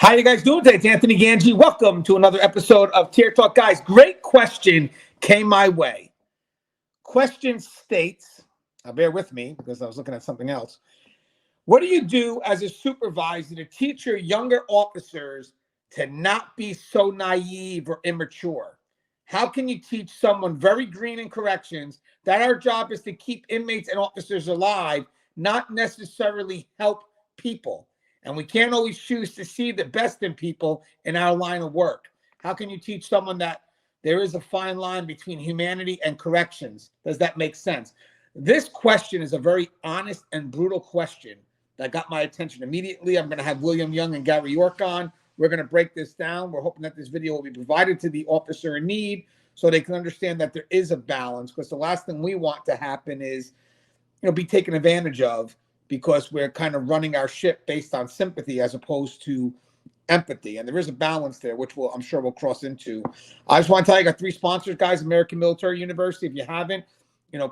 How you guys doing today? It's Anthony Gangi. Welcome to another episode of Tier Talk. Guys, great question came my way. Question states, bear with me because I was looking at something else. What do you do as a supervisor to teach your younger officers to not be so naive or immature? How can you teach someone very green in corrections that our job is to keep inmates and officers alive, not necessarily help people? And we can't always choose to see the best in people in our line of work. How can you teach someone that there is a fine line between humanity and corrections? Does that make sense? This question is a very honest and brutal question that got my attention immediately. I'm going to have William Young and Gary York on. We're going to break this down. We're hoping that this video will be provided to the officer in need so they can understand that there is a balance, because the last thing we want to happen is, be taken advantage of, because we're kind of running our ship based on sympathy as opposed to empathy. And there is a balance there, which I'm sure we'll cross into. I just want to tell you, I got 3 sponsors, guys. American Military University. If you haven't,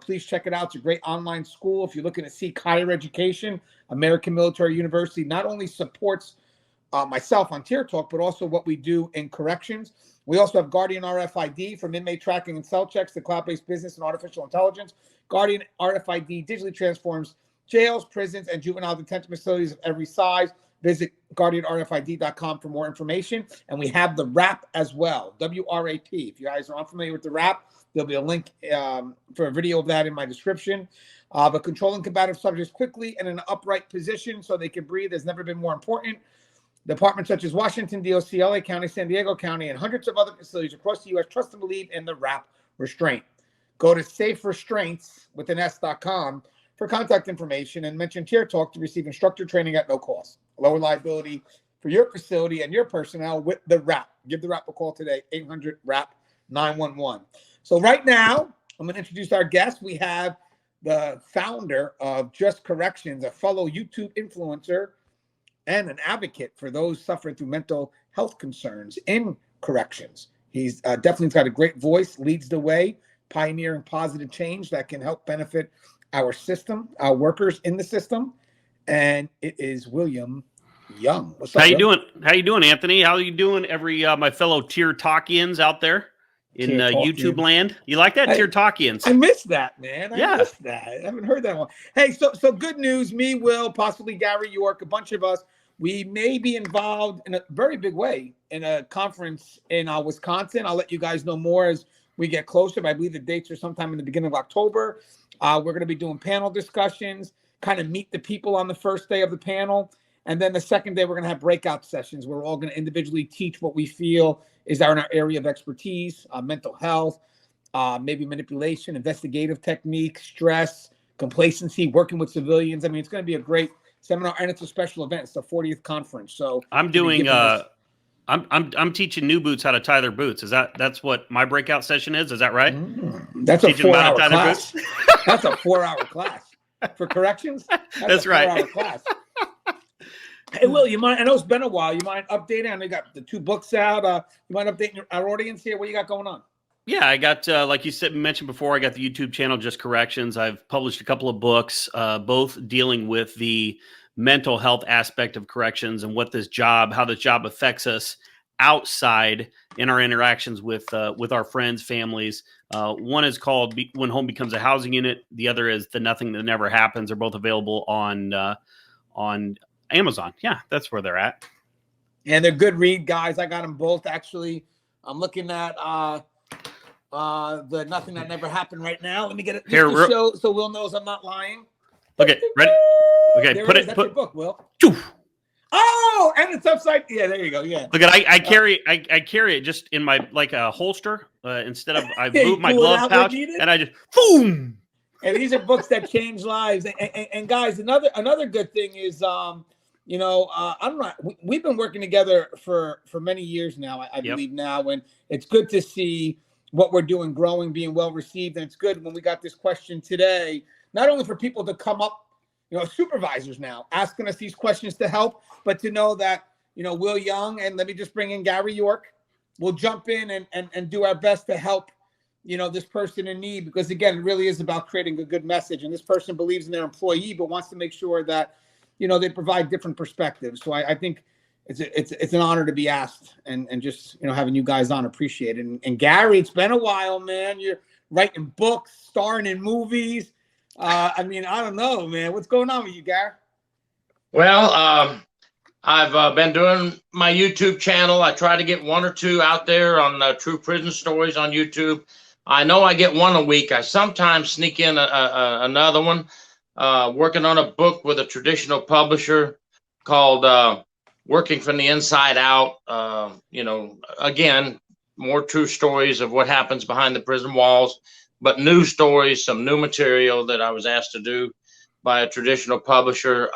please check it out. It's a great online school. If you're looking to seek higher education, American Military University not only supports myself on Tier Talk, but also what we do in corrections. We also have Guardian RFID, from inmate tracking and cell checks to cloud-based business and artificial intelligence. Guardian RFID digitally transforms jails, prisons, and juvenile detention facilities of every size. Visit guardianrfid.com for more information. And we have the WRAP as well, W-R-A-P. If you guys are unfamiliar with the WRAP, there'll be a link for a video of that in my description. But controlling combative subjects quickly and in an upright position so they can breathe has never been more important. Departments such as Washington, DOC, LA County, San Diego County, and hundreds of other facilities across the U.S. trust and believe in the WRAP restraint. Go to saferestraints.com for contact information and mention Tier Talk to receive instructor training at no cost. Lower liability for your facility and your personnel with the WRAP. Give the WRAP a call today, 800-WRAP-911. So right now, I'm going to introduce our guest. We have the founder of Just Corrections, a fellow YouTube influencer and an advocate for those suffering through mental health concerns in corrections. He's definitely got a great voice, leads the way, pioneering positive change that can help benefit our system, our workers in the system, and it is William Young. What's up, How you doing? How you doing, Anthony? How you doing, my fellow Tier Talkians out there in YouTube land? You like that, Tier Talkians? I missed that, man. I missed that. I haven't heard that one. Hey, so good news. Me, Will, possibly Gary York, a bunch of us. We may be involved in a very big way in a conference in Wisconsin. I'll let you guys know more as we get closer, but I believe the dates are sometime in the beginning of October. We're going to be doing panel discussions, kind of meet the people on the first day of the panel. And then the second day, we're going to have breakout sessions where we're all going to individually teach what we feel is our area of expertise, mental health, maybe manipulation, investigative techniques, stress, complacency, working with civilians. I mean, it's going to be a great seminar, and it's a special event. It's the 40th conference. So I'm doing I'm teaching new boots how to tie their boots. That's what my breakout session is? Is that right? That's a 4-hour class. That's a 4-hour class for corrections. That's right. 4-hour class. Hey, Will, you mind? I know it's been a while. You mind updating? I know you got the 2 books out. You mind updating our audience here? What you got going on? Yeah, I got, like you mentioned before, I got the YouTube channel, Just Corrections. I've published a couple of books, both dealing with the mental health aspect of corrections and how this job affects us outside in our interactions with our friends, families. One is called When Home Becomes a Housing Unit. The other is The Nothing That Never Happens. They're both available on Amazon. Yeah, that's where they're at. And they're good read, guys. I got them both. Actually, I'm looking at The Nothing That Never Happened right now. Let me get it here so Will knows I'm not lying. Okay, ready? Okay, That's your book, Will. Oh, and it's upside. Yeah, there you go. Yeah. Look at I carry it just in my a holster instead of I move my glove pouch and I just boom. And these are books that change lives. And guys, another good thing is we've been working together for many years now. I believe now, and it's good to see what we're doing growing, being well received, and it's good when we got this question today. Not only for people to come up, supervisors now asking us these questions to help, but to know that, Will Young, and let me just bring in Gary York, will jump in and do our best to help, this person in need, because again, it really is about creating a good message. And this person believes in their employee, but wants to make sure that, they provide different perspectives. So I think it's an honor to be asked, and just having you guys on, appreciate it. And Gary, it's been a while, man. You're writing books, starring in movies. I don't know, man. What's going on with you, Gary? Well, I've been doing my YouTube channel. I try to get one or two out there on True Prison Stories on YouTube. I know I get one a week. I sometimes sneak in another one. Working on a book with a traditional publisher called Working from the Inside Out. Again, more true stories of what happens behind the prison walls, but new stories, some new material that I was asked to do by a traditional publisher.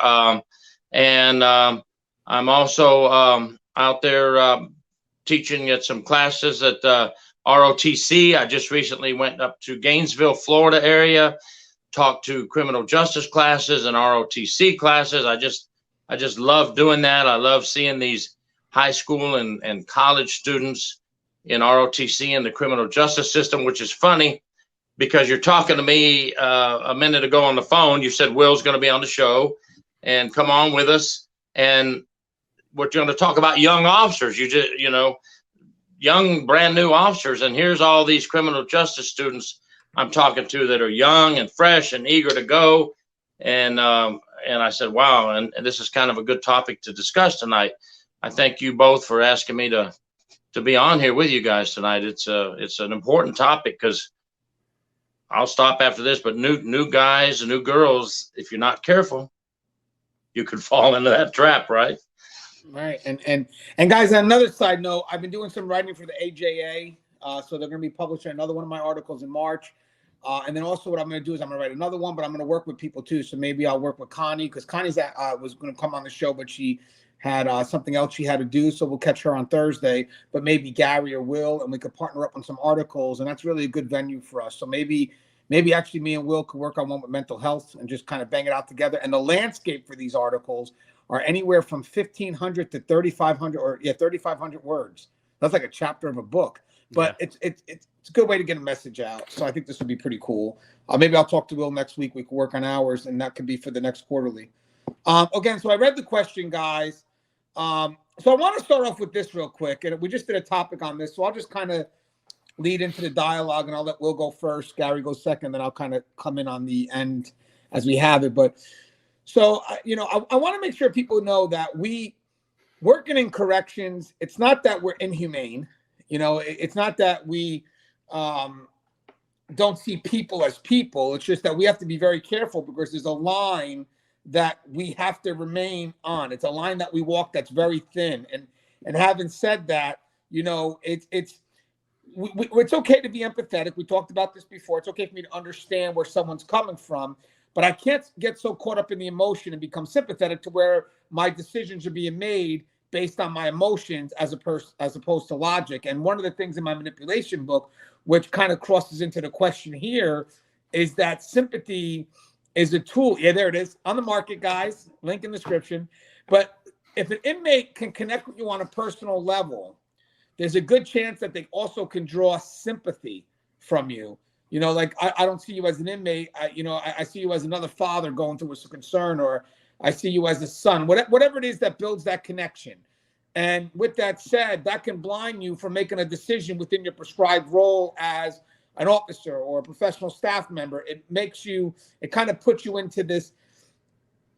And I'm also out there teaching at some classes at ROTC. I just recently went up to Gainesville, Florida area, talked to criminal justice classes and ROTC classes. I just love doing that. I love seeing these high school and college students in ROTC and the criminal justice system, which is funny because you're talking to me a minute ago on the phone. You said Will's going to be on the show and come on with us. And we're going to talk about young officers, young brand new officers. And here's all these criminal justice students I'm talking to that are young and fresh and eager to go. And I said, wow. And this is kind of a good topic to discuss tonight. I thank you both for asking me to be on here with you guys tonight. It's an important topic because I'll stop after this, but new guys and new girls, if you're not careful, you could fall into that trap, right? Right. And guys, on another side note, I've been doing some writing for the AJA. So they're going to be publishing another one of my articles in March. And then also what I'm going to do is I'm going to write another one, but I'm going to work with people too. So maybe I'll work with Connie because Connie's was going to come on the show, but she had something else she had to do. So we'll catch her on Thursday, but maybe Gary or Will, and we could partner up on some articles. And that's really a good venue for us. So maybe actually me and Will could work on one with mental health and just kind of bang it out together. And the landscape for these articles are anywhere from 1,500 to 3,500 3,500 words. That's like a chapter of a book, but it's a good way to get a message out. So I think this would be pretty cool. Maybe I'll talk to Will next week. We can work on hours, and that could be for the next quarterly. Again, so I read the question, guys. So I want to start off with this real quick, and we just did a topic on this, so I'll just kind of lead into the dialogue, and I'll let Will go first, Gary go second, then I'll kind of come in on the end as we have it. But so, I want to make sure people know that we working in corrections, it's not that we're inhumane. It's not that we don't see people as people. It's just that we have to be very careful because there's a line that we have to remain on. It's a line that we walk that's very thin. And having said that, it's okay to be empathetic. We talked about this before. It's okay for me to understand where someone's coming from, but I can't get so caught up in the emotion and become sympathetic to where my decisions are being made based on my emotions as opposed to logic. And one of the things in my manipulation book, which kind of crosses into the question here, is that sympathy is a tool. Yeah, there it is on the market, guys. Link in the description. But if an inmate can connect with you on a personal level, there's a good chance that they also can draw sympathy from you. Like I don't see you as an inmate. I see you as another father going through a concern, or I see you as a son, whatever it is that builds that connection. And with that said, that can blind you from making a decision within your prescribed role as an officer or a professional staff member. It kind of puts you into this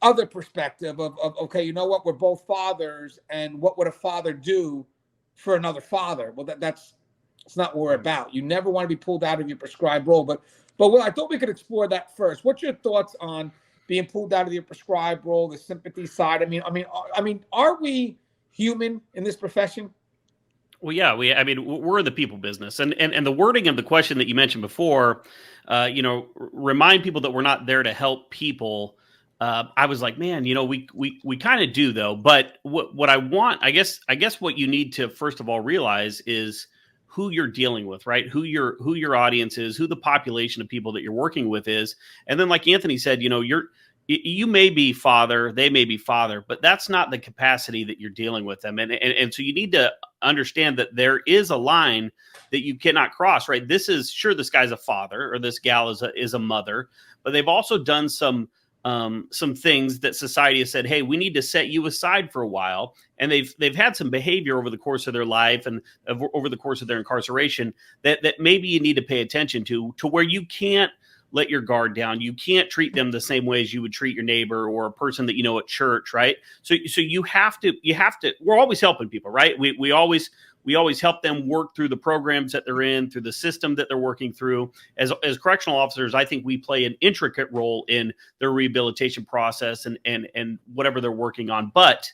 other perspective of okay, you know what? We're both fathers, and what would a father do for another father? Well, it's not what we're about. You never want to be pulled out of your prescribed role. But Will, I thought we could explore that first. What's your thoughts on being pulled out of your prescribed role, the sympathy side? I mean, are we human in this profession? Well, yeah, we're in the people business, and the wording of the question that you mentioned before, remind people that we're not there to help people. I was like, man, we kind of do though. But what I want, I guess what you need to first of all realize is who you're dealing with, right? Who your audience is, who the population of people that you're working with is, and then like Anthony said, you may be father, they may be father, but that's not the capacity that you're dealing with them. And so you need to understand that there is a line that you cannot cross, right? This guy's a father or this gal is a mother, but they've also done some some things that society has said, hey, we need to set you aside for a while. And they've had some behavior over the course of their life and over the course of their incarceration that maybe you need to pay attention to where you can't let your guard down. You can't treat them the same way as you would treat your neighbor or a person that you know at church, right? So you have to, we're always helping people, right? We always help them work through the programs that they're in, through the system that they're working through. As correctional officers, I think we play an intricate role in their rehabilitation process and whatever they're working on. But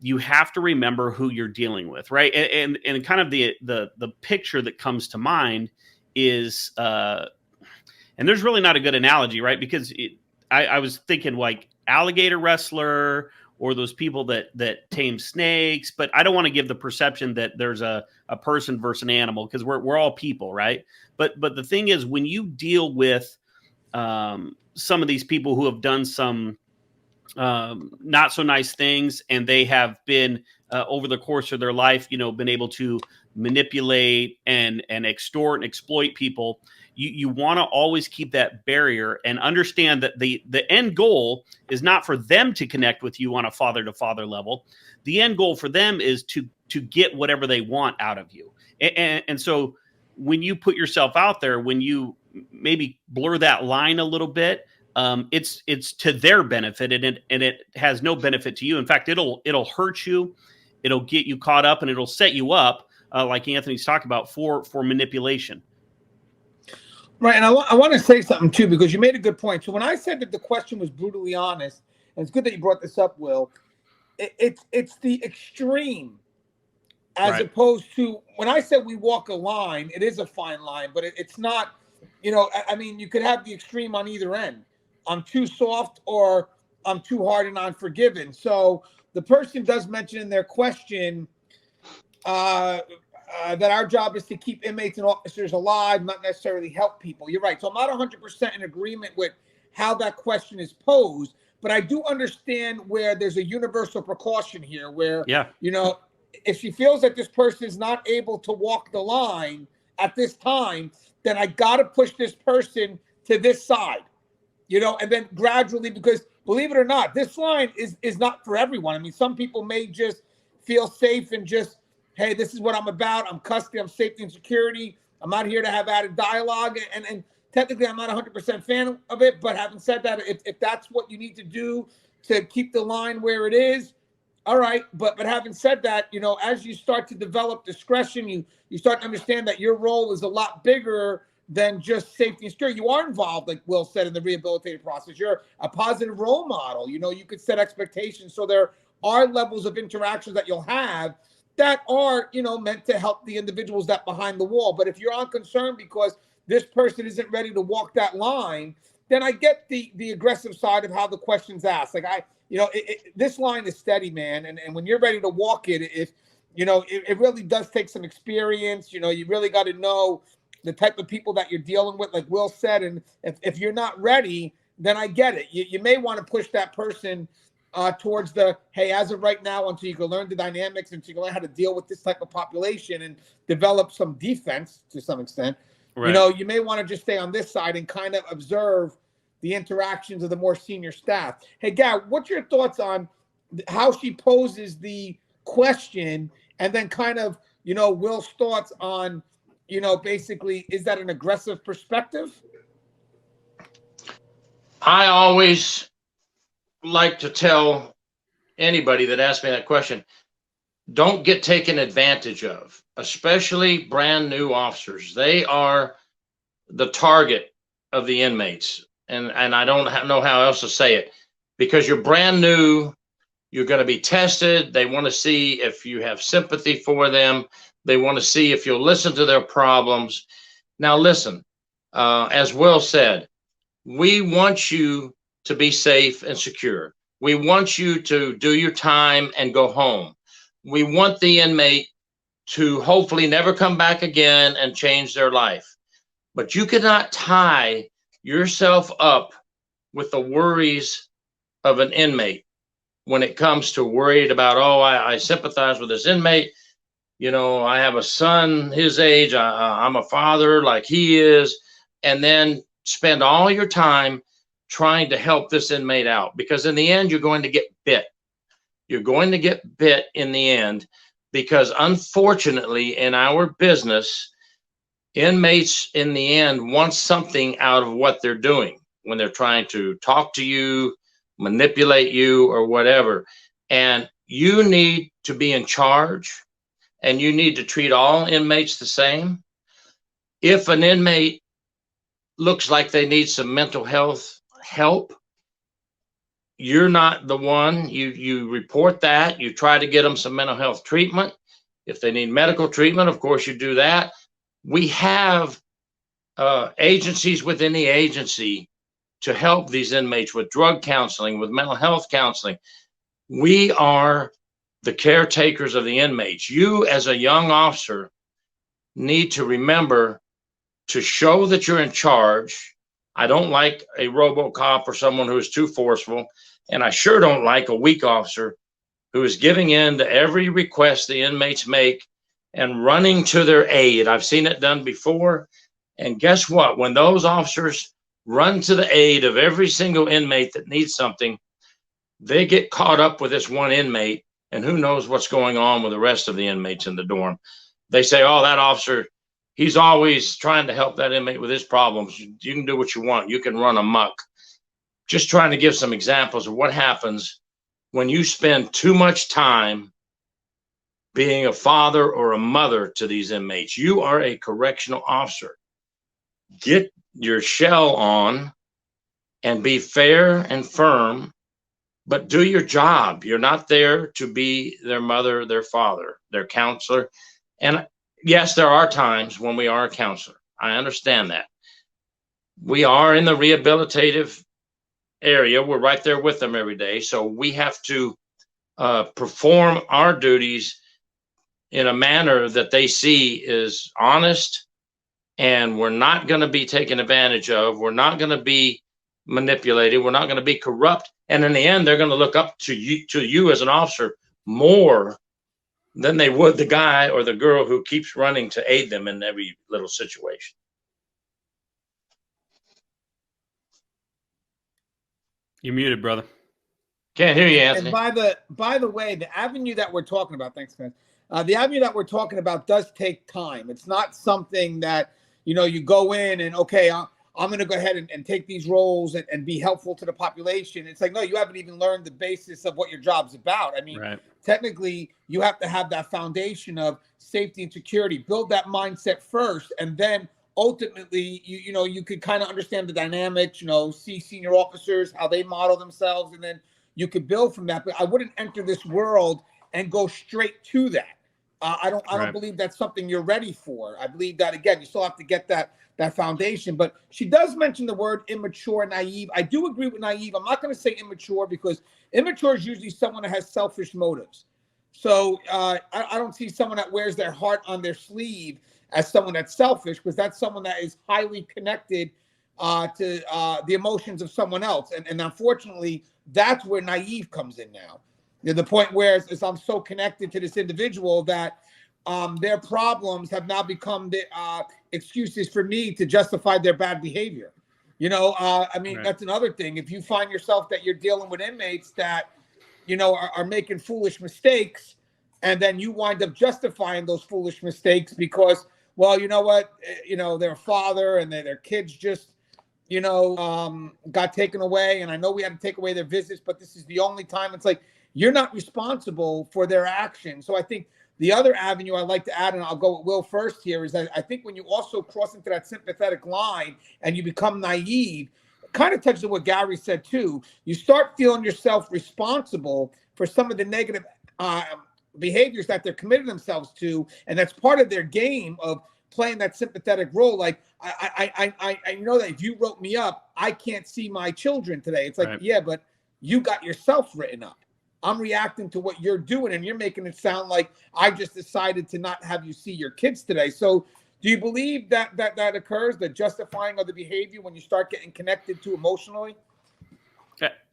you have to remember who you're dealing with, right? And kind of the picture that comes to mind is, and there's really not a good analogy, right? Because I was thinking like alligator wrestler or those people that tame snakes, but I don't want to give the perception that there's a person versus an animal, because we're all people, right? But the thing is, when you deal with some of these people who have done some not so nice things, and they have been over the course of their life, been able to manipulate and extort and exploit people, you want to always keep that barrier and understand that the end goal is not for them to connect with you on a father-to-father level. The end goal for them is to get whatever they want out of you. And so when you put yourself out there, when you maybe blur that line a little bit, it's to their benefit, and it has no benefit to you. In fact, it'll hurt you, it'll get you caught up, and it'll set you up, like Anthony's talked about, for manipulation. Right, and I want to say something too, because you made a good point. So when I said that the question was brutally honest, and it's good that you brought this up, Will, it's the extreme, as right. opposed to when I said we walk a line. It is a fine line, but it's not. I mean, you could have the extreme on either end. I'm too soft, or I'm too hard and unforgiving. So the person does mention in their question that our job is to keep inmates and officers alive, not necessarily help people. You're right. So I'm not 100% in agreement with how that question is posed, but I do understand where there's a universal precaution here where, if she feels that this person is not able to walk the line at this time, then I got to push this person to this side, and then gradually, because believe it or not, this line is not for everyone. I mean, some people may just feel safe and just, hey, this is what I'm about. I'm custody, I'm safety and security. I'm not here to have added dialogue. And technically, I'm not 100% fan of it. But having said that, if that's what you need to do to keep the line where it is, all right. But having said that, as you start to develop discretion, you start to understand that your role is a lot bigger than just safety and security. You are involved, like Will said, in the rehabilitative process. You're a positive role model. You could set expectations. So there are levels of interactions that you'll have that are, meant to help the individuals that behind the wall. But if you're unconcerned because this person isn't ready to walk that line, then I get the aggressive side of how the question's asked. Like this line is steady, man. And when you're ready to walk it, it really does take some experience. You really got to know the type of people that you're dealing with, like Will said. And if you're not ready, then I get it. You may want to push that person towards the, hey, as of right now, until you can learn the dynamics, until you can learn how to deal with this type of population and develop some defense to some extent, right. You may want to just stay on this side and kind of observe the interactions of the more senior staff. Hey, Gary, what's your thoughts on how she poses the question, and then kind of, Will's thoughts on, basically, is that an aggressive perspective? I always like to tell anybody that asks me that question, don't get taken advantage of, especially brand new officers. They are the target of the inmates. And I don't know how else to say it, because you're brand new, you're going to be tested. They want to see if you have sympathy for them. They want to see if you'll listen to their problems. Now, listen, as Will said, we want you to be safe and secure. We want you to do your time and go home. We want the inmate to hopefully never come back again and change their life. But you cannot tie yourself up with the worries of an inmate when it comes to worried about, I sympathize with this inmate. I have a son his age. I'm a father like he is. And then spend all your time trying to help this inmate out, because in the end, you're going to get bit. You're going to get bit in the end, because unfortunately in our business, inmates in the end want something out of what they're doing when they're trying to talk to you, manipulate you, or whatever. And you need to be in charge, and you need to treat all inmates the same. If an inmate looks like they need some mental health help, you're not the one. You report that. You try to get them some mental health treatment. If they need medical treatment, of course, you do that. We have agencies within the agency to help these inmates with drug counseling, with mental health counseling. We are the caretakers of the inmates. You, as a young officer, need to remember to show that you're in charge. I don't like a RoboCop or someone who is too forceful, and I sure don't like a weak officer who is giving in to every request the inmates make and running to their aid. I've seen it done before, and guess what? When those officers run to the aid of every single inmate that needs something, they get caught up with this one inmate, and who knows what's going on with the rest of the inmates in the dorm. They say, oh, that officer, he's always trying to help that inmate with his problems. You can do what you want. You can run amok. Just trying to give some examples of what happens when you spend too much time being a father or a mother to these inmates. You are a correctional officer. Get your shell on and be fair and firm, but do your job. You're not there to be their mother, their father, their counselor. And yes, there are times when we are a counselor. I understand that. We are in the rehabilitative area. We're right there with them every day. So we have to perform our duties in a manner that they see is honest, and we're not going to be taken advantage of. We're not going to be manipulated. We're not going to be corrupt. And in the end, they're going to look up to you as an officer more than they would the guy or the girl who keeps running to aid them in every little situation. You're muted, brother. Can't hear you, Anthony. And by the way, the avenue that we're talking about, thanks, man. The avenue that we're talking about does take time. It's not something that, you go in and, okay, I'm going to go ahead and take these roles and be helpful to the population. It's like, no, you haven't even learned the basis of what your job's about. I mean, right. Technically, you have to have that foundation of safety and security, build that mindset first, and then ultimately, you could kind of understand the dynamics, see senior officers, how they model themselves, and then you could build from that. But I wouldn't enter this world and go straight to that. I don't believe that's something you're ready for. I believe that, again, you still have to get that foundation. But she does mention the word immature, naive. I do agree with naive. I'm not going to say immature, because immature is usually someone that has selfish motives. So I don't see someone that wears their heart on their sleeve as someone that's selfish, because that's someone that is highly connected to the emotions of someone else. And unfortunately, that's where naive comes in now. The point where is I'm so connected to this individual that their problems have now become the excuses for me to justify their bad behavior. Right. That's another thing. If you find yourself that you're dealing with inmates that, are making foolish mistakes, and then you wind up justifying those foolish mistakes because, well, you know what, their father and their kids just, got taken away. And I know we had to take away their visits, but this is the only time. It's like, you're not responsible for their actions. So I think the other avenue I'd like to add, and I'll go with Will first here, is that I think when you also cross into that sympathetic line and you become naive, kind of touches on what Gary said too, you start feeling yourself responsible for some of the negative behaviors that they're committing themselves to. And that's part of their game of playing that sympathetic role. Like, I know that if you wrote me up, I can't see my children today. It's like, right. Yeah, but you got yourself written up. I'm reacting to what you're doing, and you're making it sound like I just decided to not have you see your kids today. So do you believe that occurs, the justifying of the behavior when you start getting connected to emotionally?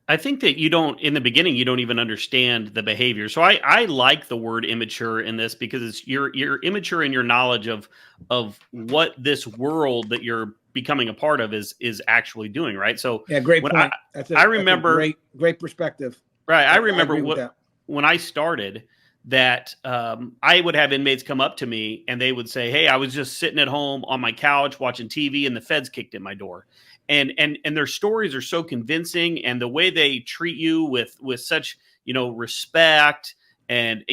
I think that in the beginning, you don't even understand the behavior. So I like the word immature in this, because you're immature in your knowledge of what this world that you're becoming a part of is actually doing, right? So yeah, great when point. I remember great perspective. right. I I remember agree with that. when I started that I would have inmates come up to me and they would say, "Hey, I was just sitting at home on my couch watching TV and the feds kicked in my door." And their stories are so convincing, and the way they treat you with such, respect, and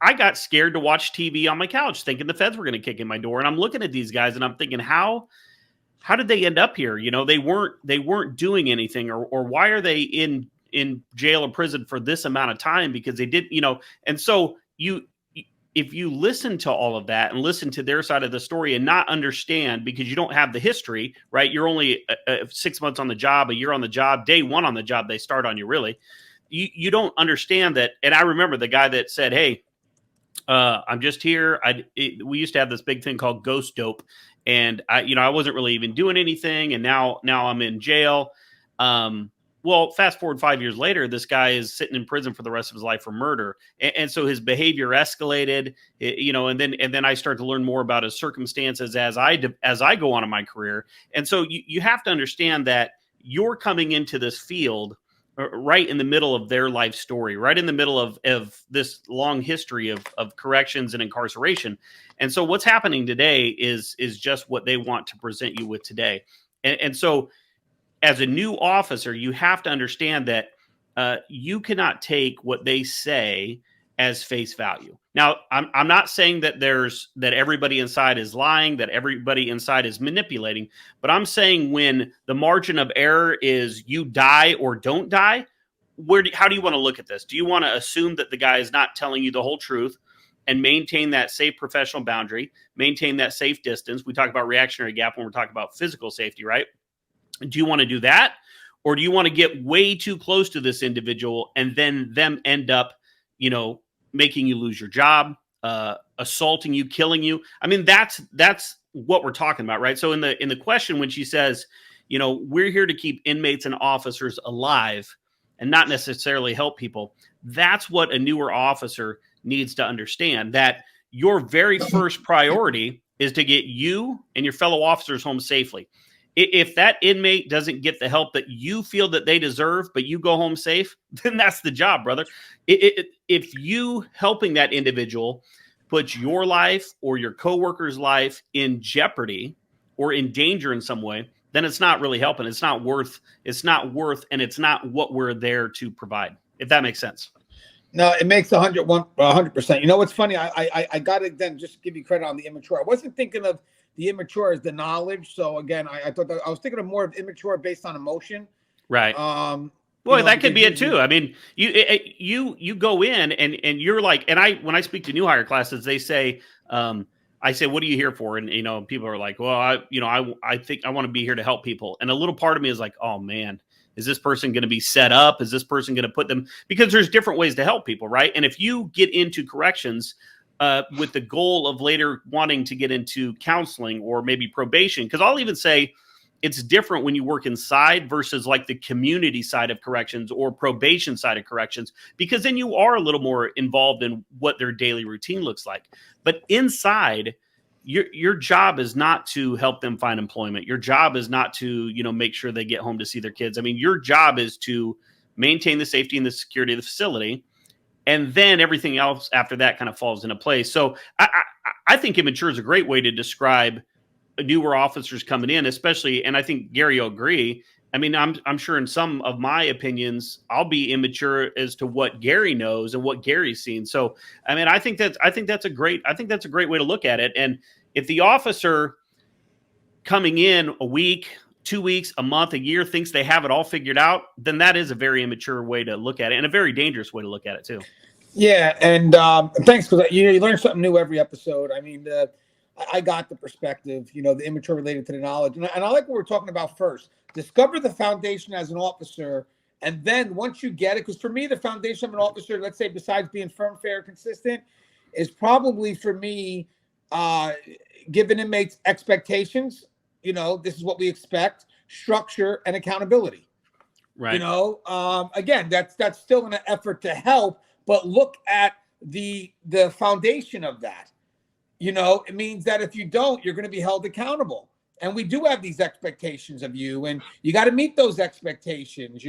I got scared to watch TV on my couch thinking the feds were going to kick in my door. And I'm looking at these guys and I'm thinking, how did they end up here? They weren't doing anything, or why are they in jail or prison for this amount of time? Because they did, and so if you listen to all of that and listen to their side of the story and not understand, because you don't have the history, right? You're only 6 months on the job, a year on the job, day one on the job, they start on you really. You don't understand that. And I remember the guy that said, "Hey, I'm just here." We used to have this big thing called ghost dope, and I wasn't really even doing anything, and now I'm in jail. Well, fast forward 5 years later, this guy is sitting in prison for the rest of his life for murder, and so his behavior escalated, and then I start to learn more about his circumstances as I go on in my career, and so you have to understand that you're coming into this field right in the middle of their life story, right in the middle of this long history of corrections and incarceration. And so what's happening today is just what they want to present you with today. And so as a new officer, you have to understand that you cannot take what they say as face value. Now, I'm not saying that that everybody inside is lying, that everybody inside is manipulating, but I'm saying when the margin of error is you die or don't die, how do you want to look at this? Do you want to assume that the guy is not telling you the whole truth and maintain that safe professional boundary, maintain that safe distance? We talk about reactionary gap when we're talking about physical safety, right? Do you want to do that? Or do you want to get way too close to this individual and then them end up, making you lose your job, assaulting you, killing you? I mean, that's what we're talking about, right? So in the question, when she says, we're here to keep inmates and officers alive and not necessarily help people, that's what a newer officer needs to understand, that your very first priority is to get you and your fellow officers home safely. If that inmate doesn't get the help that you feel that they deserve, but you go home safe, then that's the job, brother. If you helping that individual puts your life or your coworker's life in jeopardy or in danger in some way, then it's not really helping. It's not worth, and it's not what we're there to provide, if that makes sense. No, it makes 100%. You know what's funny? I got to then just give you credit on the immature. I wasn't thinking of the immature as the knowledge. So again, I thought I was thinking of more of immature based on emotion. Right. Well, that could be it too. I mean, you go in and you're like, and when I speak to new hire classes, they say, I say, "What are you here for?" And people are like, "Well, I think I want to be here to help people." And a little part of me is like, "Oh man, is this person going to be set up? Is this person going to put them?" Because there's different ways to help people, right? And if you get into corrections with the goal of later wanting to get into counseling or maybe probation, because I'll even say it's different when you work inside versus like the community side of corrections or probation side of corrections, because then you are a little more involved in what their daily routine looks like. But inside, your job is not to help them find employment. Your job is not to, make sure they get home to see their kids. I mean, your job is to maintain the safety and the security of the facility. And then everything else after that kind of falls into place. So I think immature is a great way to describe newer officers coming in, especially, and I think Gary will agree. I mean, I'm sure in some of my opinions, I'll be immature as to what Gary knows and what Gary's seen. So, I mean, I think that's a great way to look at it. And if the officer coming in a week, 2 weeks, a month, a year thinks they have it all figured out, then that is a very immature way to look at it and a very dangerous way to look at it too. Yeah, and thanks, because you learn something new every episode. I mean, I got the perspective, the immature related to the knowledge, and I like what we're talking about first. Discover the foundation as an officer, and then once you get it, because for me, the foundation of an officer, let's say, besides being firm, fair, consistent, is probably for me giving inmates expectations. This is what we expect, structure, and accountability. Right. Again, that's still an effort to help, but look at the foundation of that. It means that if you don't, you're going to be held accountable. And we do have these expectations of you, and you got to meet those expectations,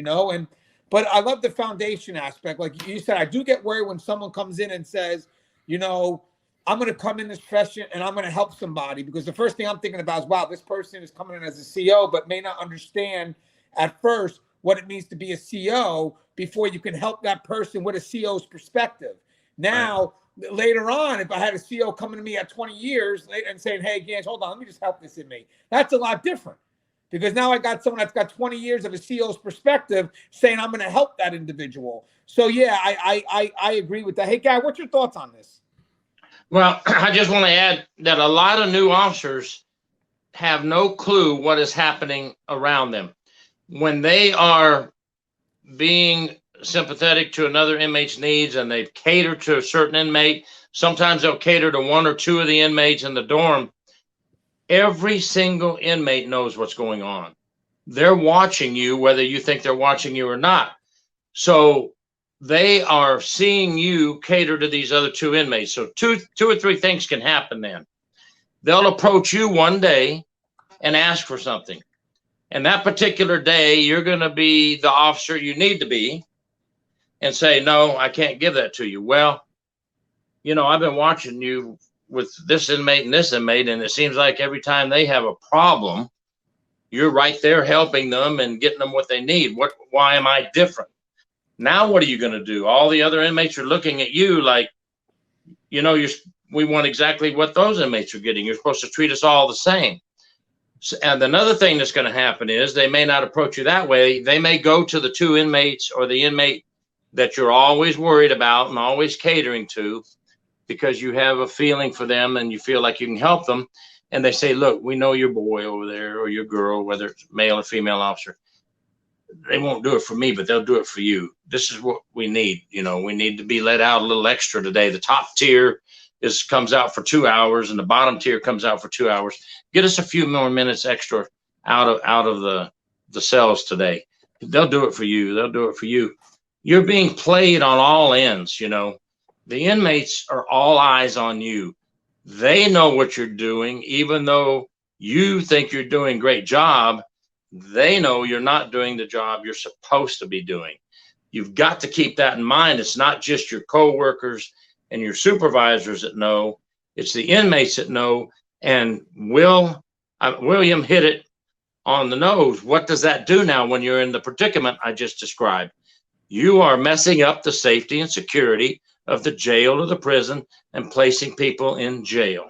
but I love the foundation aspect. Like you said, I do get worried when someone comes in and says, I'm going to come in this profession and I'm going to help somebody, because the first thing I'm thinking about is, wow, this person is coming in as a CO, but may not understand at first what it means to be a CO before you can help that person with a CO's perspective. Now, later on, if I had a CO coming to me at 20 years and saying, hey, Gans, hold on, let me just help this inmate, that's a lot different. Because now I got someone that's got 20 years of a CO's perspective saying I'm going to help that individual. So, yeah, I agree with that. Hey, Gary, what's your thoughts on this? Well, I just want to add that a lot of new officers have no clue what is happening around them. When they are being sympathetic to another inmate's needs and they cater to a certain inmate, sometimes they'll cater to one or two of the inmates in the dorm. Every single inmate knows what's going on. They're watching you, whether you think they're watching you or not. So they are seeing you cater to these other two inmates. So two or three things can happen then. They'll approach you one day and ask for something. And that particular day, you're going to be the officer you need to be and say, no, I can't give that to you. Well, I've been watching you with this inmate and this inmate, and it seems like every time they have a problem, you're right there helping them and getting them what they need. Why am I different? Now, what are you going to do? All the other inmates are looking at you like, we want exactly what those inmates are getting. You're supposed to treat us all the same. And another thing that's going to happen is they may not approach you that way. They may go to the two inmates or the inmate that you're always worried about and always catering to, because you have a feeling for them and you feel like you can help them. And they say, look, we know your boy over there or your girl, whether it's male or female officer. They won't do it for me, but they'll do it for you. This is what we need. We need to be let out a little extra today. The top tier comes out for 2 hours and the bottom tier comes out for 2 hours. Get us a few more minutes extra out of the cells today. They'll do it for you. They'll do it for you. You're being played on all ends. The inmates are all eyes on you. They know what you're doing, even though you think you're doing a great job. They know you're not doing the job you're supposed to be doing. You've got to keep that in mind. It's not just your coworkers and your supervisors that know, it's the inmates that know. And William hit it on the nose. What does that do now when you're in the predicament I just described? You are messing up the safety and security of the jail or the prison and placing people in jail.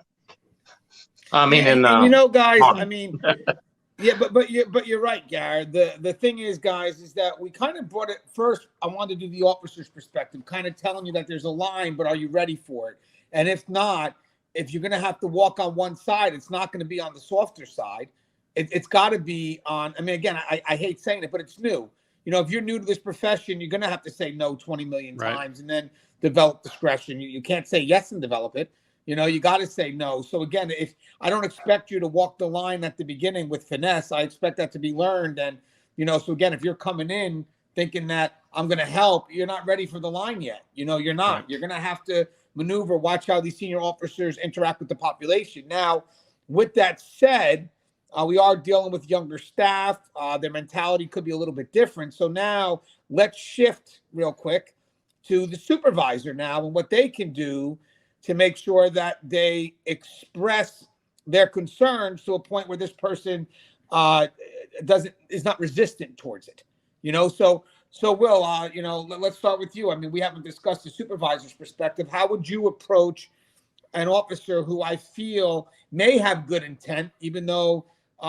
Guys, yeah, but you're right, Gary. The thing is, guys, is that we kind of brought it first. I wanted to do the officer's perspective, kind of telling you that there's a line, but are you ready for it? And if not, if you're going to have to walk on one side, it's not going to be on the softer side. It's got to be on. Again, I hate saying it, but it's new. If you're new to this profession, you're going to have to say no 20 million times and then develop discretion. You can't say yes and develop it. You got to say no. So again, if I don't expect you to walk the line at the beginning with finesse, I expect that to be learned. And, so again, if you're coming in thinking that I'm going to help, you're not ready for the line yet. You're not. Right. You're going to have to maneuver, watch how these senior officers interact with the population. Now, with that said, we are dealing with younger staff. Their mentality could be a little bit different. So now let's shift real quick to the supervisor now and what they can do to make sure that they express their concerns to a point where this person is not resistant towards it. So Will, let's start with you. We haven't discussed the supervisor's perspective. How would you approach an officer who I feel may have good intent, even though, we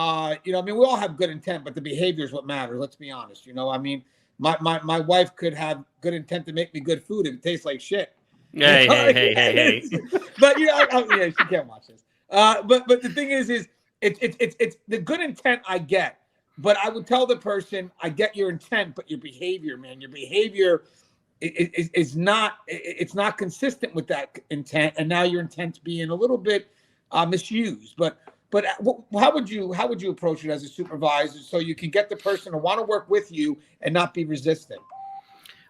all have good intent, but the behavior is what matters. Let's be honest. My wife could have good intent to make me good food if it tastes like shit. Hey. But yeah, she can't watch this. But the thing is it's the good intent I get. But I would tell the person, I get your intent, but your behavior, man, your behavior is not, it's not consistent with that intent, and now your intent's being a little bit misused. But how would you approach it as a supervisor so you can get the person to want to work with you and not be resistant?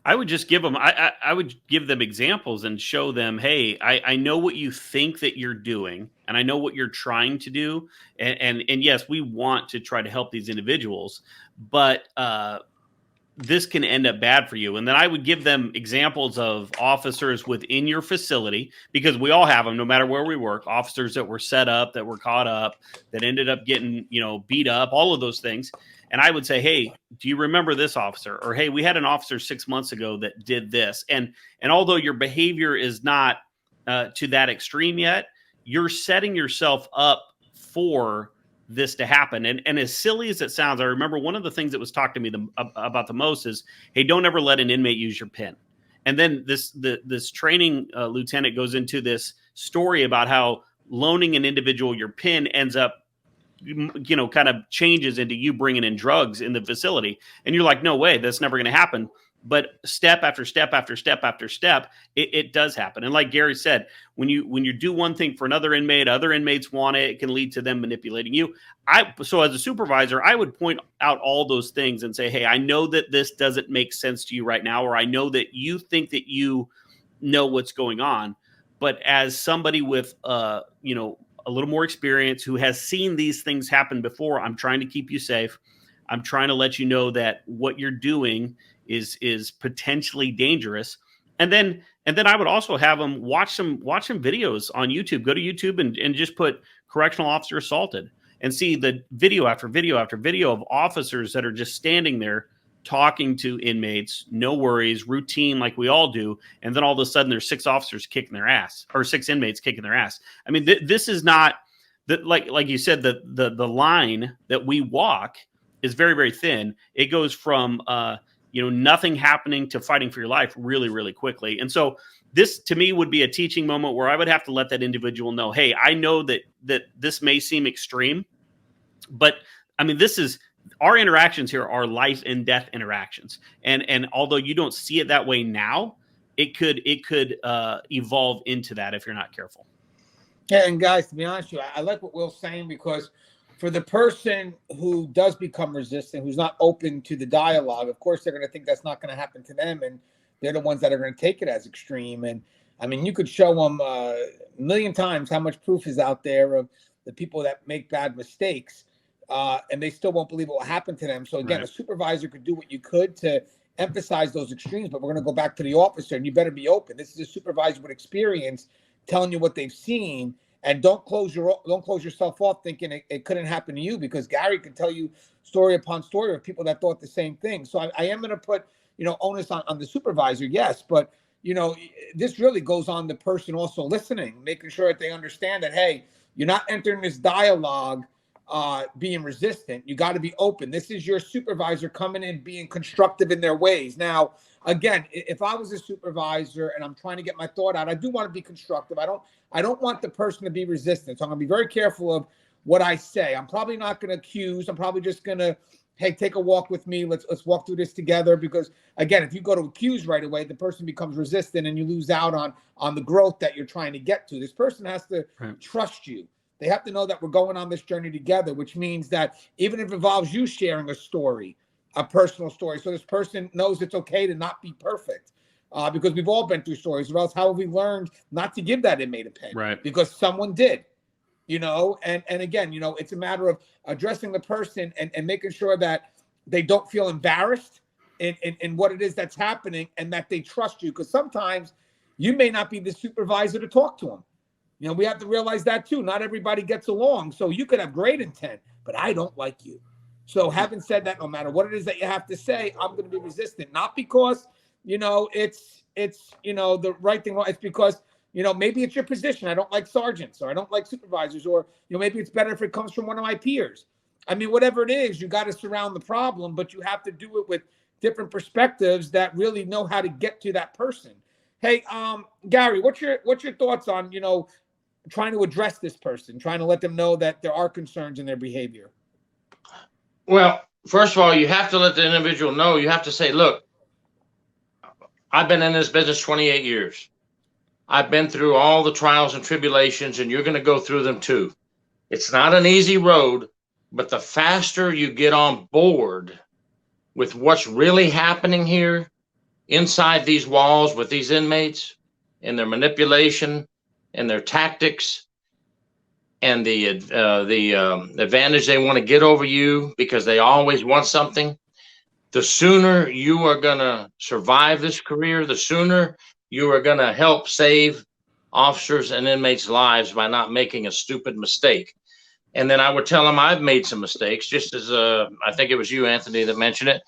I would just give them, I would give them examples and show them, hey, I know what you think that you're doing, and I know what you're trying to do. And yes, we want to try to help these individuals, but this can end up bad for you. And then I would give them examples of officers within your facility, because we all have them, no matter where we work, officers that were set up, that were caught up, that ended up getting, beat up, all of those things. And I would say, hey, do you remember this officer? Or, hey, we had an officer 6 months ago that did this. And although your behavior is not to that extreme yet, you're setting yourself up for this to happen. And as silly as it sounds, I remember one of the things that was talked to me about the most is, hey, don't ever let an inmate use your pen. And then this training lieutenant goes into this story about how loaning an individual your pen ends up, kind of changes into you bringing in drugs in the facility. And you're like, no way, that's never going to happen. But step after step after step after step, it does happen. And like Gary said, when you do one thing for another inmate, other inmates want it. It can lead to them manipulating you. So as a supervisor, I would point out all those things and say, hey, I know that this doesn't make sense to you right now, or I know that you think that you know what's going on. But as somebody with a little more experience who has seen these things happen before, I'm trying to keep you safe. I'm trying to let you know that what you're doing is potentially dangerous. And then I would also have them watch some videos on YouTube. Go to YouTube and just put correctional officer assaulted and see the video after video after video of officers that are just standing there talking to inmates, no worries, routine, like we all do. And then all of a sudden there's 6 officers kicking their ass, or 6 inmates kicking their ass. I mean, this is not that, like you said, the line that we walk is very, very thin. It goes from, nothing happening to fighting for your life really, really quickly. And so this to me would be a teaching moment where I would have to let that individual know, hey, I know that this may seem extreme, but I mean, our interactions here are life and death interactions. And although you don't see it that way now, it could evolve into that if you're not careful. Yeah, and guys, to be honest with you, I like what Will's saying, because for the person who does become resistant, who's not open to the dialogue, of course, they're going to think that's not going to happen to them. And they're the ones that are going to take it as extreme. And I mean, you could show them a million times how much proof is out there of the people that make bad mistakes, and they still won't believe what will happen to them. So again, right. A supervisor could do what you could to emphasize those extremes, but we're going to go back to the officer, and you better be open. This is a supervisor with experience telling you what they've seen. And don't close yourself off thinking it couldn't happen to you, because Gary could tell you story upon story of people that thought the same thing. So I am going to put, onus on the supervisor, yes, but this really goes on the person also listening, making sure that they understand that, hey, you're not entering this dialogue being resistant. You got to be open. This is your supervisor coming in, being constructive in their ways. Now, again, if I was a supervisor and I'm trying to get my thought out, I do want to be constructive. I don't want the person to be resistant. So I'm going to be very careful of what I say. I'm probably not going to accuse. I'm probably just going to, hey, take a walk with me. Let's walk through this together. Because again, if you go to accuse right away, the person becomes resistant and you lose out on the growth that you're trying to get to. This person has to trust you. They have to know that we're going on this journey together, which means that even if it involves you sharing a story, a personal story, so this person knows it's okay to not be perfect, because we've all been through stories, or else how have we learned not to give that inmate a pen? Right. Because someone did, and again, it's a matter of addressing the person and making sure that they don't feel embarrassed in what it is that's happening, and that they trust you, because sometimes you may not be the supervisor to talk to them. We have to realize that too. Not everybody gets along. So you could have great intent, but I don't like you. So having said that, no matter what it is that you have to say, I'm going to be resistant. Not because, it's the right thing. It's because, maybe it's your position. I don't like sergeants, or I don't like supervisors, or, maybe it's better if it comes from one of my peers. I mean, whatever it is, you got to surround the problem, but you have to do it with different perspectives that really know how to get to that person. Hey, Gary, what's your thoughts on, trying to address this person, trying to let them know that there are concerns in their behavior? Well, first of all, you have to let the individual know. You have to say, look, I've been in this business 28 years. I've been through all the trials and tribulations, and you're going to go through them too. It's not an easy road, but the faster you get on board with what's really happening here, inside these walls with these inmates and their manipulation and their tactics and the advantage they want to get over you because they always want something, the sooner you are going to survive this career, the sooner you are going to help save officers and inmates' lives by not making a stupid mistake. And then I would tell them I've made some mistakes, just as I think it was you, Anthony, that mentioned it.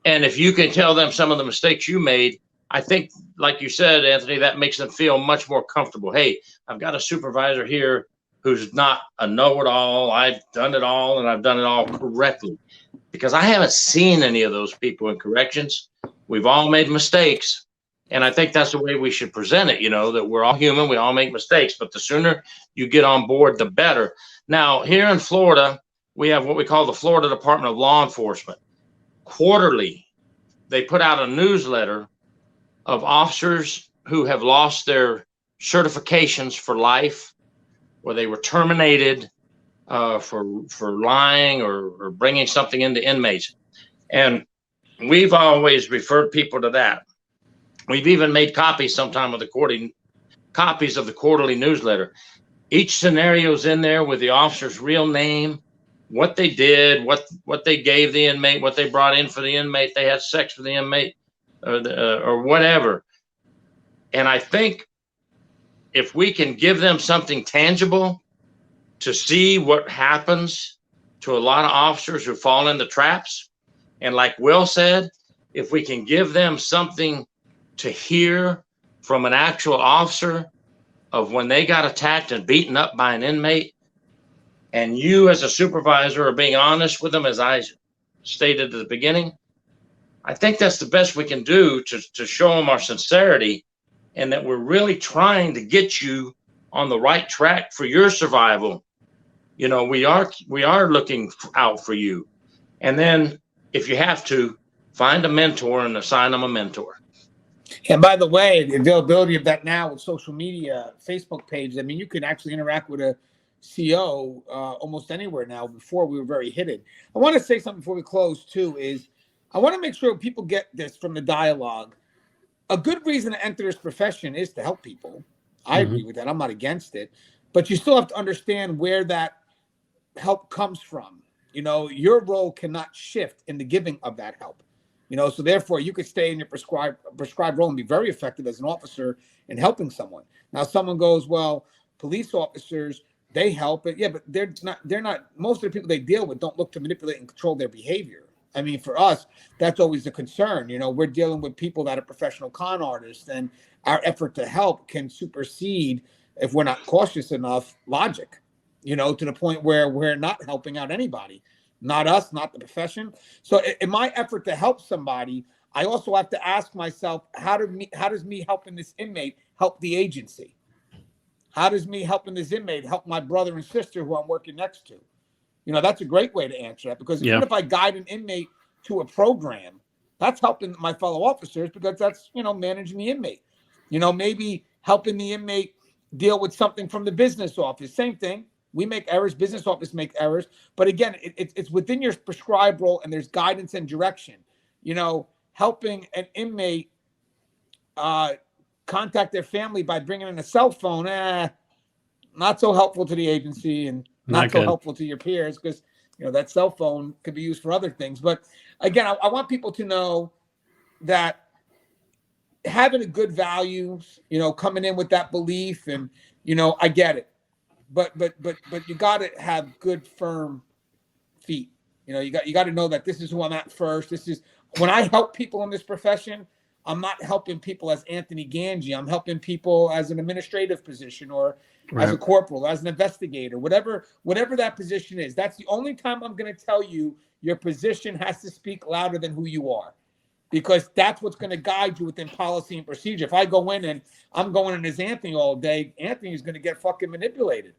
And if you can tell them some of the mistakes you made, I think, like you said, Anthony, that makes them feel much more comfortable. Hey, I've got a supervisor here who's not a know-it-all. I've done it all, and I've done it all correctly. Because I haven't seen any of those people in corrections. We've all made mistakes. And I think that's the way we should present it, that we're all human, we all make mistakes. But the sooner you get on board, the better. Now, here in Florida, we have what we call the Florida Department of Law Enforcement. Quarterly, they put out a newsletter of officers who have lost their certifications for life, or they were terminated for lying or bringing something into inmates. And we've always referred people to that. We've even made copies sometime of copies of the quarterly newsletter. Each scenario's in there with the officer's real name, what they did, what they gave the inmate, what they brought in for the inmate, they had sex with the inmate, or whatever. And I think if we can give them something tangible to see what happens to a lot of officers who fall in the traps, and like Will said, if we can give them something to hear from an actual officer of when they got attacked and beaten up by an inmate, and you as a supervisor are being honest with them, as I stated at the beginning, I think that's the best we can do to show them our sincerity and that we're really trying to get you on the right track for your survival. We are looking out for you. And then if you have to, find a mentor and assign them a mentor. And by the way, the availability of that now with social media, Facebook page, I mean, you can actually interact with a CO almost anywhere now. Before, we were very hidden. I want to say something before we close, too, is I want to make sure people get this from the dialogue. A good reason to enter this profession is to help people. I agree with that. I'm not against it. But you still have to understand where that help comes from. Your role cannot shift in the giving of that help. So therefore you could stay in your prescribed role and be very effective as an officer in helping someone. Now, someone goes, well, police officers, they help it. Yeah, but they're not, most of the people they deal with don't look to manipulate and control their behavior. I mean, for us, that's always a concern. We're dealing with people that are professional con artists, and our effort to help can supersede, if we're not cautious enough, logic, to the point where we're not helping out anybody. Not us, not the profession. So in my effort to help somebody, I also have to ask myself, how does me helping this inmate help the agency? How does me helping this inmate help my brother and sister who I'm working next to? That's a great way to answer that, because even if I guide an inmate to a program, that's helping my fellow officers, because that's, managing the inmate. Maybe helping the inmate deal with something from the business office. Same thing. We make errors, business office make errors. But again, it's within your prescribed role, and there's guidance and direction. Helping an inmate contact their family by bringing in a cell phone, not so helpful to the agency, and not so helpful to your peers, because that cell phone could be used for other things. But again, I want people to know that having a good values, coming in with that belief, and I get it. But you got to have good, firm feet. You got to know that this is who I'm at first. This is when I help people in this profession. I'm not helping people as Anthony Gangi. I'm helping people as an administrative position, or as a corporal, as an investigator, whatever that position is. That's the only time I'm going to tell you your position has to speak louder than who you are, because that's what's going to guide you within policy and procedure. If I go in and I'm going in as Anthony all day, Anthony's going to get fucking manipulated,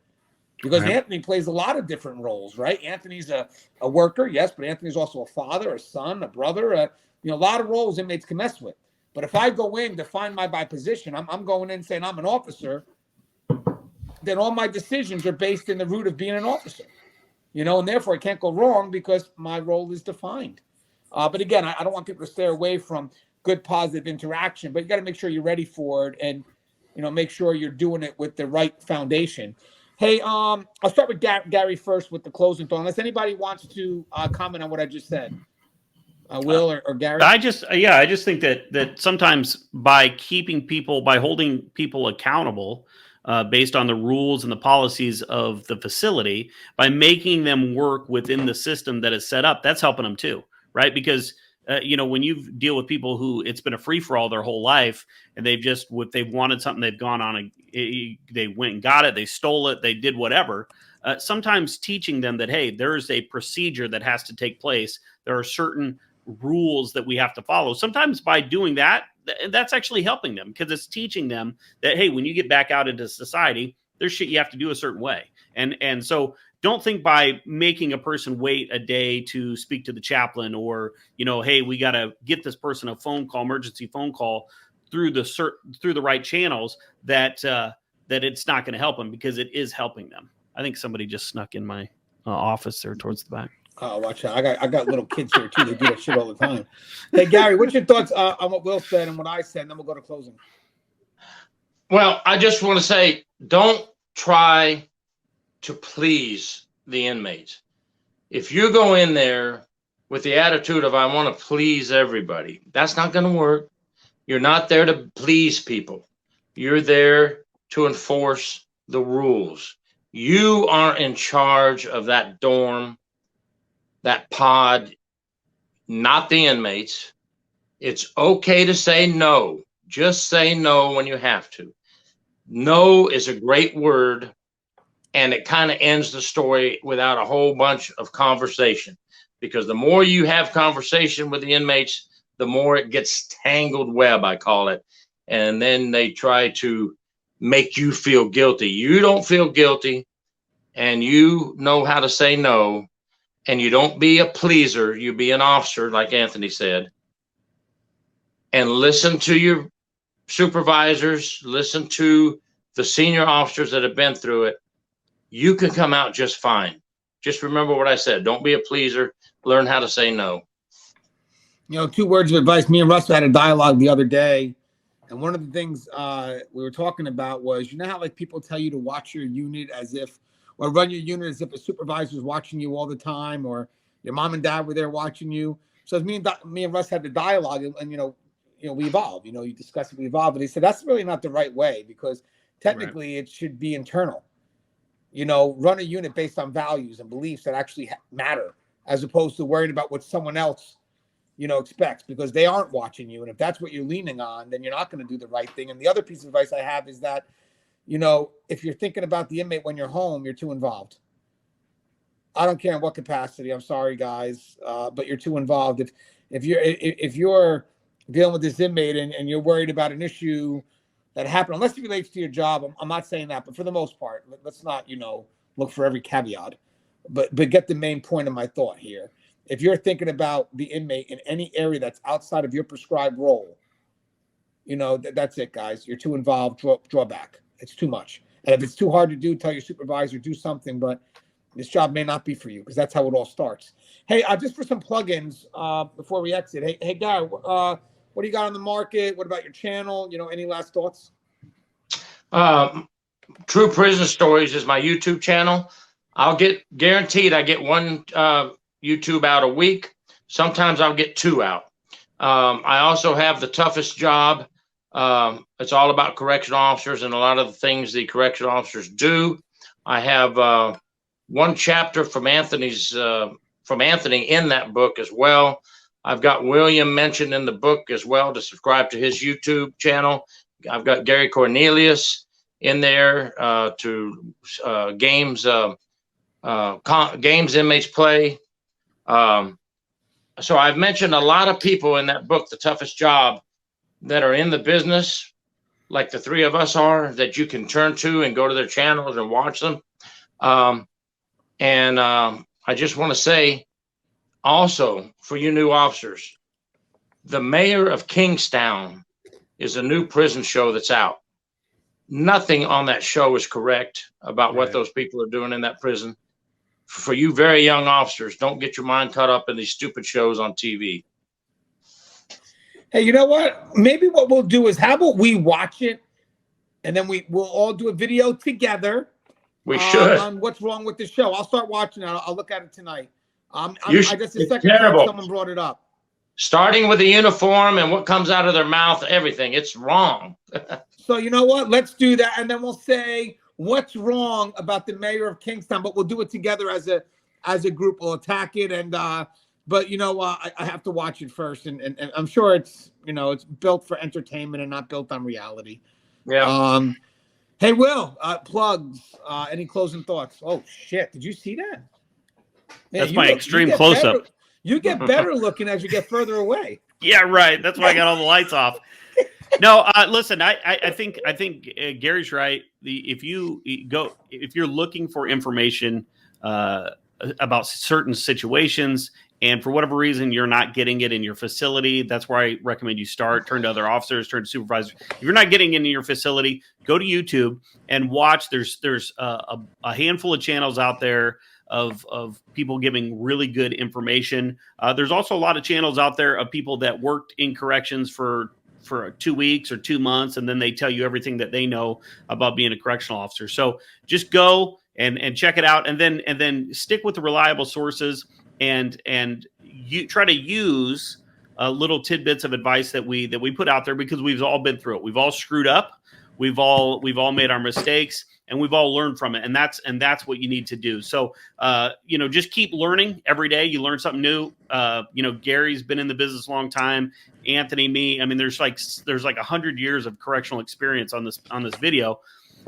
because Anthony plays a lot of different roles, right? Anthony's a worker, yes, but Anthony's also a father, a son, a brother, a lot of roles inmates can mess with. But if I go in to find by position, I'm going in saying I'm an officer, then all my decisions are based in the root of being an officer, and therefore I can't go wrong because my role is defined. But again, I don't want people to stay away from good positive interaction, but you got to make sure you're ready for it, and make sure you're doing it with the right foundation. Hey, I'll start with Gary first with the closing thought, unless anybody wants to comment on what I just said. Will or Gary? I just think that sometimes by holding people accountable based on the rules and the policies of the facility, by making them work within the system that is set up, that's helping them too, right? Because when you deal with people who it's been a free for all their whole life, and they've wanted something, they've gone on they went and got it, they stole it, they did whatever. Sometimes teaching them that, hey, there is a procedure that has to take place. There are certain rules that we have to follow. Sometimes by doing that, that's actually helping them, because it's teaching them that, hey, when you get back out into society, there's shit you have to do a certain way. And so don't think by making a person wait a day to speak to the chaplain, or, hey, we got to get this person a emergency phone call through the right channels, that it's not going to help them, because it is helping them. I think somebody just snuck in my office there towards the back. Oh, watch out. I got little kids here too. They do that shit all the time. Hey, Gary, what's your thoughts on what Will said and what I said? And then we'll go to closing. Well, I just want to say, don't try to please the inmates. If you go in there with the attitude of, I want to please everybody, that's not going to work. You're not there to please people. You're there to enforce the rules. You are in charge of that dorm, that pod, not the inmates. It's okay to say no. Just say no when you have to. No is a great word, and it kind of ends the story without a whole bunch of conversation, because the more you have conversation with the inmates, the more it gets tangled web, I call it. And then they try to make you feel guilty. You don't feel guilty, and you know how to say no. And you don't be a pleaser, you be an officer, like Anthony said, and listen to your supervisors, listen to the senior officers that have been through it. You can come out just fine. Just remember what I said. Don't be a pleaser. Learn how to say no. 2 words of advice. Me and Russ had a dialogue the other day, and one of the things we were talking about was, how like people tell you to watch your unit or run your unit as if a supervisor is watching you all the time, or your mom and dad were there watching you. So as me and Russ had the dialogue, and we evolve. You discuss it, we evolve. But he said that's really not the right way, because technically It should be internal. Run a unit based on values and beliefs that actually matter, as opposed to worrying about what someone else expects, because they aren't watching you. And if that's what you're leaning on, then you're not going to do the right thing. And the other piece of advice I have is that, if you're thinking about the inmate when you're home, you're too involved. I don't care in what capacity. I'm sorry, guys, but you're too involved. If you're dealing with this inmate and you're worried about an issue that happened, unless it relates to your job, I'm not saying that, but for the most part, let's not, look for every caveat, but get the main point of my thought here. If you're thinking about the inmate in any area that's outside of your prescribed role, that's it, guys. You're too involved. Draw back. It's too much. And if it's too hard to do, tell your supervisor, do something, but this job may not be for you, because that's how it all starts. Hey, just for some plugins before we exit. Hey, Gary, what do you got on the market? What about your channel? Any last thoughts? True Prison Stories is my YouTube channel. I get one YouTube out a week. Sometimes I'll get 2 out. I also have The Toughest Job. It's all about correctional officers and a lot of the things the correctional officers do. I have one chapter from Anthony in that book as well. I've got William mentioned in the book as well to subscribe to his YouTube channel. I've got Gary Cornelius in there to games inmates play. So I've mentioned a lot of people in that book, The Toughest Job, that are in the business, like the 3 of us are, that you can turn to and go to their channels and watch them. I just want to say also, for you new officers, the Mayor of Kingstown is a new prison show that's out. Nothing on that show is correct about what those people are doing in that prison. For you very young officers, don't get your mind caught up in these stupid shows on TV. Hey, you know what? Maybe what we'll do is, how about we watch it, and then we'll all do a video together. We should. On what's wrong with the show. I'll start watching it. I'll look at it tonight. I guess the it's second terrible. time someone brought it up. Starting with the uniform and what comes out of their mouth, everything. It's wrong. So you know what? Let's do that, and then we'll say what's wrong about the mayor of Kingstown. But we'll do it together as a group. We'll attack it, and but you know, I have to watch it first, and I'm sure it's, you know, it's built for entertainment and not built on reality. Yeah. Hey, Will, plugs. Any closing thoughts? Oh shit! Did you see that? Man, that's my extreme close-up. You get better looking as you get further away. Yeah, right. That's why I got all the lights off. No, listen. I think Gary's right. If you're looking for information about certain situations, and for whatever reason you're not getting it in your facility, that's where I recommend you start. Turn to other officers, turn to supervisors. If you're not getting it in your facility, go to YouTube and watch. There's a handful of channels out there of people giving really good information. There's also a lot of channels out there of people that worked in corrections for 2 weeks or 2 months, and then they tell you everything that they know about being a correctional officer. So just go and check it out, and then stick with the reliable sources, and you try to use little tidbits of advice that we put out there, because we've all been through it. We've all screwed up. We've all made our mistakes, and we've all learned from it. And that's what you need to do. So, just keep learning every day. You learn something new. Gary's been in the business a long time. Anthony, me. I mean, there's like 100 years of correctional experience on this video,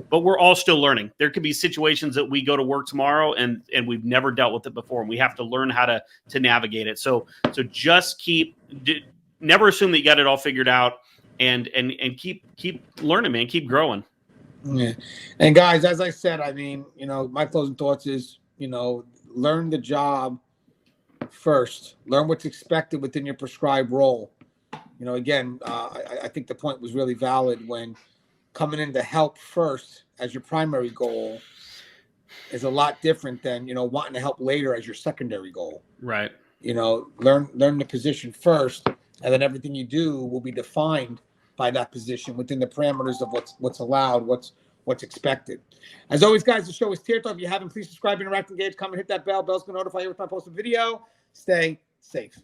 but we're all still learning. There could be situations that we go to work tomorrow and we've never dealt with it before, and we have to learn how to navigate it. So just never assume that you got it all figured out, and keep learning, man. Keep growing. Yeah. And guys, as I said, I mean, my closing thoughts is, learn the job first. Learn what's expected within your prescribed role. Again, I think the point was really valid when coming in to help first as your primary goal is a lot different than, wanting to help later as your secondary goal. Right. Learn the position first, and then everything you do will be defined by that position within the parameters of what's allowed, what's expected. As always, guys, the show is Tier Talk. If you haven't, please subscribe, interact, engage, comment, hit that bell. Bell's going to notify you every time I post a video. Stay safe.